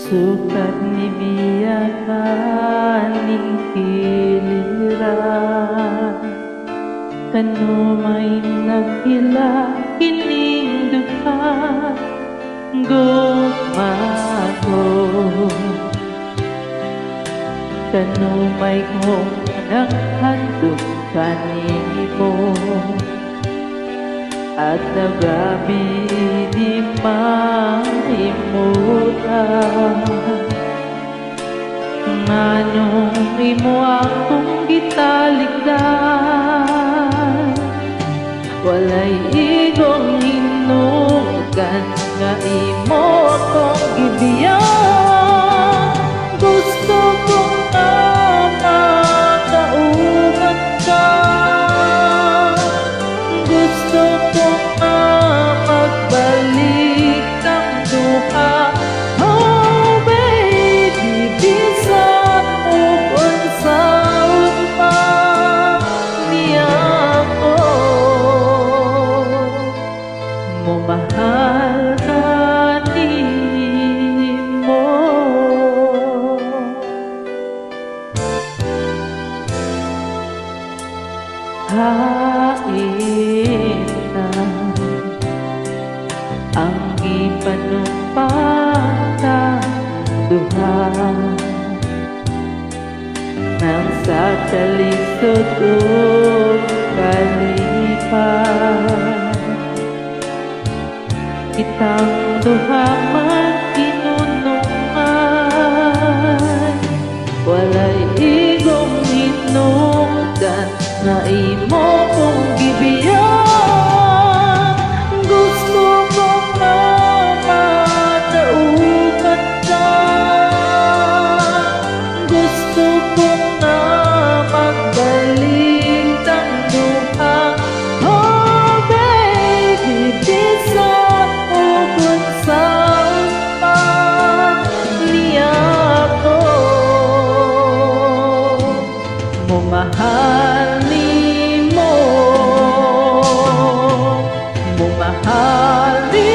Sukat ni biyakan ning kiliran, kano may nagila kining duha gugma ko. Kano may kong naghandog kanimo at nagabi di maimutan. Nganong imo akong gitaligdan, walay igong hinugan nga imo akong gibiyan. Gusto kong makaugat ka, gusto kong magbalik ang duha. Oh baby, bisan ug unsaon pa niya ako, mamahal ka nimo. Hain na ang ipanupata duha nang sa kalisod ug kalipan. Kitang duha magkinunungan, walay igong hinungdan na imo kong gibiyan. Gusto kong mataugan ka, gusto kong magbalik ang duha. Oh baby, bisan ug unsaon pa niya ako, mamahal nimo, mamahal nimo.